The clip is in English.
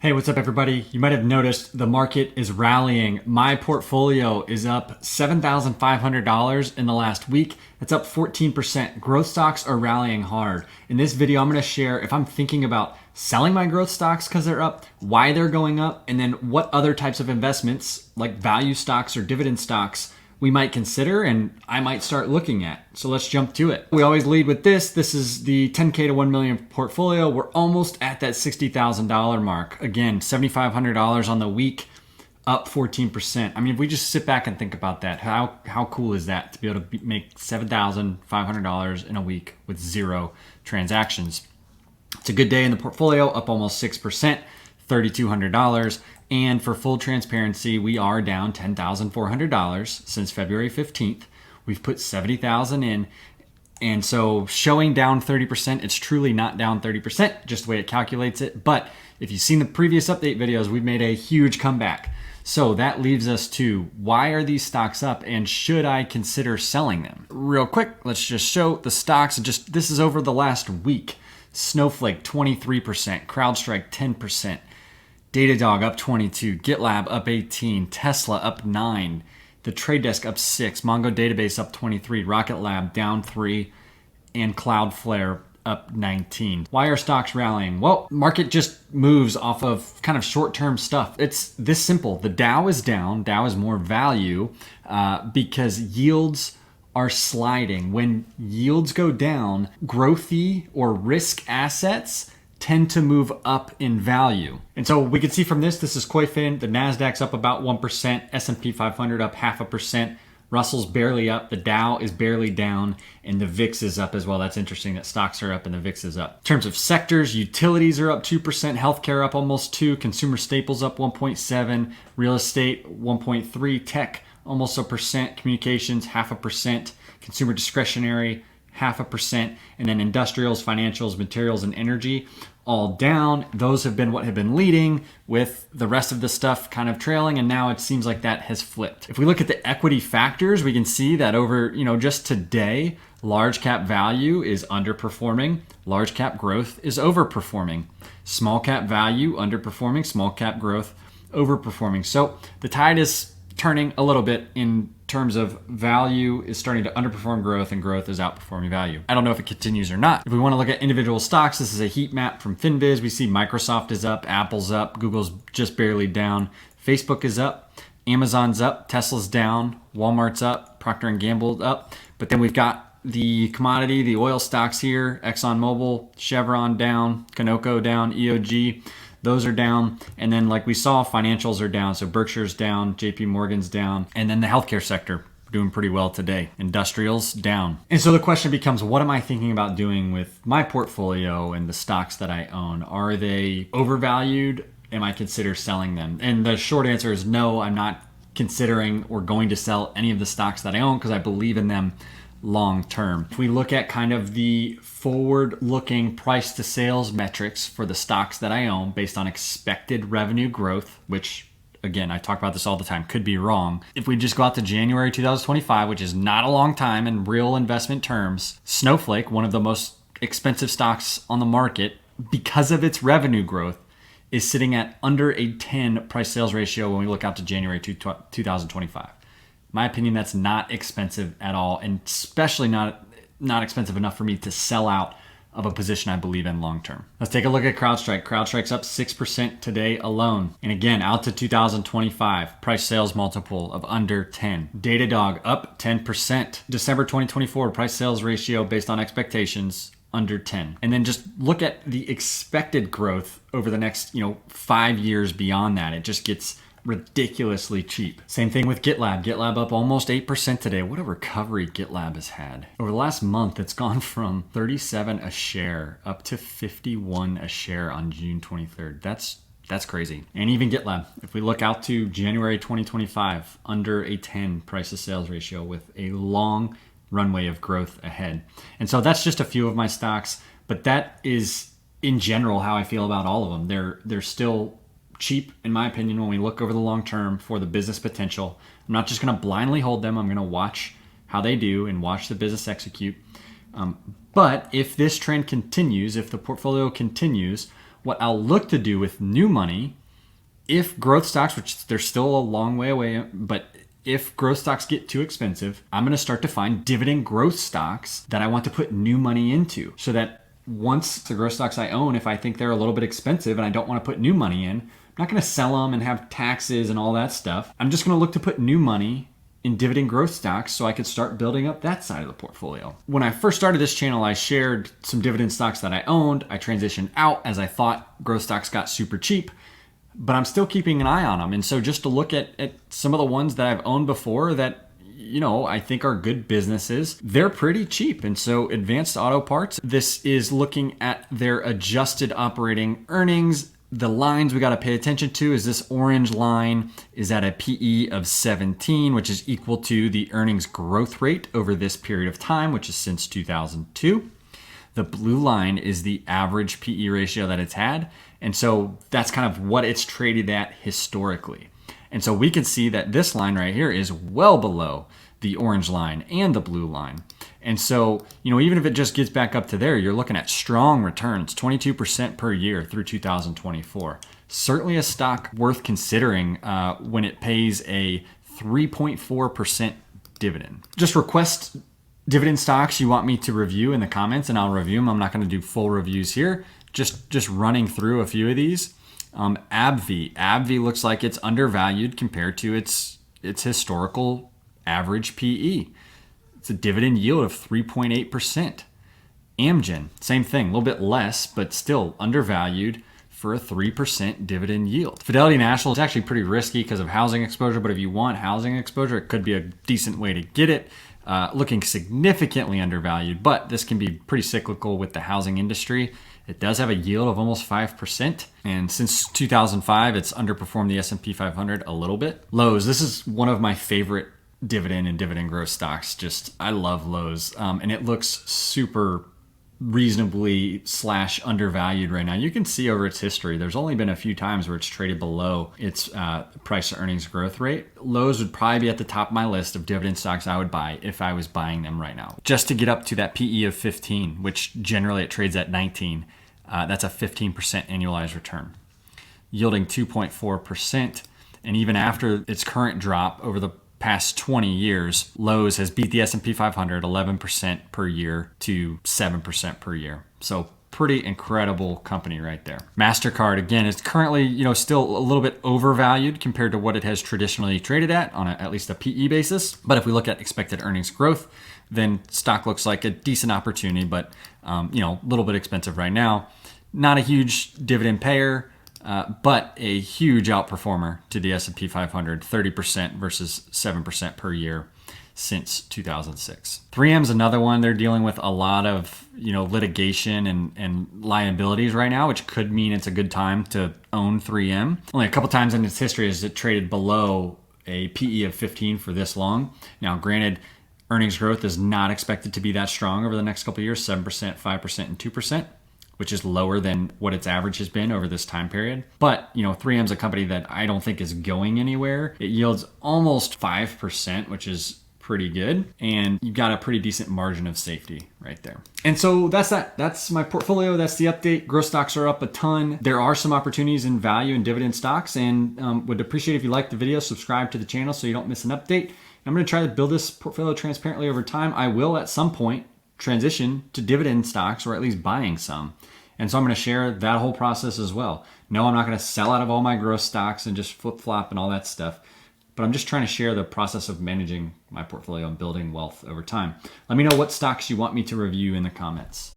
Hey, what's up everybody? You might have noticed the market is rallying. My portfolio is up $7,500 in the last week. That's up 14%. Growth stocks are rallying hard. In this video, I'm gonna share if I'm thinking about selling my growth stocks because they're up, why they're going up, and then what other types of investments like value stocks or dividend stocks we might consider and I might start looking at. So let's jump to it. We always lead with this. This is the 10K to 1 million portfolio. We're almost at that $60,000 mark. Again, $7,500 on the week, up 14%. I mean, if we just sit back and think about that, how cool is that to be able to make $7,500 in a week with zero transactions? It's a good day in the portfolio, up almost 6%, $3,200. And for full transparency, we are down $10,400 since February 15th. We've put 70,000 in. And so showing down 30%, it's truly not down 30%, just the way it calculates it. But if you've seen the previous update videos, we've made a huge comeback. So that leaves us to why are these stocks up and should I consider selling them? Real quick, let's just show the stocks. This is over the last week. Snowflake, 23%, Crowdstrike, 10%. Datadog up 22, Gitlab up 18, Tesla up 9, The Trade Desk up 6, MongoDB up 23, Rocket Lab down 3, and Cloudflare up 19. Why are stocks rallying? Well, market just moves off of kind of short-term stuff. It's this simple. The Dow is down. Dow is more value because yields are sliding. When yields go down, growthy or risk assets tend to move up in value. And so we can see from this is Coifin. The Nasdaq's up about 1%, S&P 500 up 0.5%, Russell's barely up, the Dow is barely down, and the VIX is up as well. That's interesting that stocks are up and the VIX is up. In terms of sectors, utilities are up 2%, healthcare up almost 2%, consumer staples up 1.7%, real estate 1.3%, tech almost 1%, communications 0.5%, consumer discretionary 0.5%, and then industrials, financials, materials, and energy all down. Those have been what have been leading, with the rest of the stuff kind of trailing, and now it seems like that has flipped. If we look at the equity factors, we can see that over, just today, large cap value is underperforming, large cap growth is overperforming, small cap value underperforming, small cap growth overperforming. So the tide is turning a little bit in terms of value is starting to underperform growth and growth is outperforming value. I don't know if it continues or not. If we want to look at individual stocks, this is a heat map from FinViz. We see Microsoft is up, Apple's up, Google's just barely down, Facebook is up, Amazon's up, Tesla's down, Walmart's up, Procter & Gamble's up. But then we've got the commodity, the oil stocks here, ExxonMobil, Chevron down, Conoco down, EOG. Those are down. And then like we saw, financials are down. So Berkshire's down, JP Morgan's down. And then the healthcare sector doing pretty well today. Industrials down. And so the question becomes, what am I thinking about doing with my portfolio and the stocks that I own? Are they overvalued? Am I consider selling them? And the short answer is no, I'm not considering or going to sell any of the stocks that I own because I believe in them long term. If we look at kind of the forward-looking price to sales metrics for the stocks that I own based on expected revenue growth, which again, I talk about this all the time, could be wrong. If we just go out to January 2025, which is not a long time in real investment terms, Snowflake, one of the most expensive stocks on the market, because of its revenue growth, is sitting at under a 10 price sales ratio when we look out to January 2025. My opinion, that's not expensive at all, and especially not expensive enough for me to sell out of a position I believe in long term. Let's take a look at Crowdstrike. Crowdstrike's up 6% today alone. And again, out to 2025, price sales multiple of under 10. Datadog up 10%. December 2024, price sales ratio based on expectations under 10. And then just look at the expected growth over the next 5 years beyond that. It just gets ridiculously cheap. Same thing with Gitlab. Gitlab up almost 8% today. What a recovery Gitlab has had. Over the last month, it's gone from 37 a share up to 51 a share on June 23rd. That's crazy. And even Gitlab, if we look out to January 2025, under a 10 price to sales ratio with a long runway of growth ahead. And so that's just a few of my stocks, but that is in general how I feel about all of them. They're still cheap, in my opinion, when we look over the long term for the business potential. I'm not just going to blindly hold them. I'm going to watch how they do and watch the business execute. But if this trend continues, if the portfolio continues, What I'll look to do with new money, if growth stocks, which they're still a long way away, but if growth stocks get too expensive, I'm going to start to find dividend growth stocks that I want to put new money into, so that once the growth stocks I own, if I think they're a little bit expensive and I don't want to put new money in, I'm not going to sell them and have taxes and all that stuff. I'm just going to look to put new money in dividend growth stocks so I could start building up that side of the portfolio. When I first started this channel, I shared some dividend stocks that I owned. I transitioned out as I thought growth stocks got super cheap, but I'm still keeping an eye on them. And so just to look at some of the ones that I've owned before that, you know, I think are good businesses, they're pretty cheap. And so Advanced Auto Parts, this is looking at their adjusted operating earnings. The lines we got to pay attention to is this orange line is at a PE of 17, which is equal to the earnings growth rate over this period of time, which is since 2002. The blue line is the average PE ratio that it's had. And so that's kind of what it's traded at historically. And so we can see that this line right here is well below the orange line and the blue line. And so, you know, even if it just gets back up to there, you're looking at strong returns, 22% per year through 2024. Certainly a stock worth considering when it pays a 3.4% dividend. Just request dividend stocks you want me to review in the comments and I'll review them. I'm not going to do full reviews here. Just running through a few of these. AbbVie looks like it's undervalued compared to its historical average PE. It's a dividend yield of 3.8%. Amgen, same thing, a little bit less, but still undervalued for a 3% dividend yield. Fidelity National is actually pretty risky because of housing exposure, but if you want housing exposure, it could be a decent way to get it. Looking significantly undervalued, but this can be pretty cyclical with the housing industry. It does have a yield of almost 5%, and since 2005, it's underperformed the S&P 500 a little bit. Lowe's, this is one of my favorite dividend and dividend growth stocks. I love Lowe's, and it looks super reasonably / undervalued right now. You can see over its history, there's only been a few times where it's traded below its price to earnings growth rate. Lowe's would probably be at the top of my list of dividend stocks I would buy if I was buying them right now. Just to get up to that PE of 15, which generally it trades at 19, that's a 15% annualized return, yielding 2.4%. And even after its current drop over the past 20 years, Lowe's has beat the S&P 500 11% per year to 7% per year. So pretty incredible company right there. MasterCard, again, is currently, you know, still a little bit overvalued compared to what it has traditionally traded at on at least a PE basis. But if we look at expected earnings growth, then stock looks like a decent opportunity, but you know, a little bit expensive right now. Not a huge dividend payer, but a huge outperformer to the S&P 500, 30% versus 7% per year since 2006. 3M's another one. They're dealing with a lot of, you know, litigation and liabilities right now, which could mean it's a good time to own 3M. Only a couple times in its history has it traded below a PE of 15 for this long. Now, granted, earnings growth is not expected to be that strong over the next couple of years, 7%, 5%, and 2%. Which is lower than what its average has been over this time period. But, you know, 3M's a company that I don't think is going anywhere. It yields almost 5%, which is pretty good. And you've got a pretty decent margin of safety right there. And so that's that. That's my portfolio. That's the update. Growth stocks are up a ton. There are some opportunities in value and dividend stocks, and would appreciate if you like the video, subscribe to the channel so you don't miss an update. I'm going to try to build this portfolio transparently over time. I will at some point transition to dividend stocks, or at least buying some. And so I'm going to share that whole process as well. No, I'm not going to sell out of all my growth stocks and just flip-flop and all that stuff. But I'm just trying to share the process of managing my portfolio and building wealth over time. Let me know what stocks you want me to review in the comments.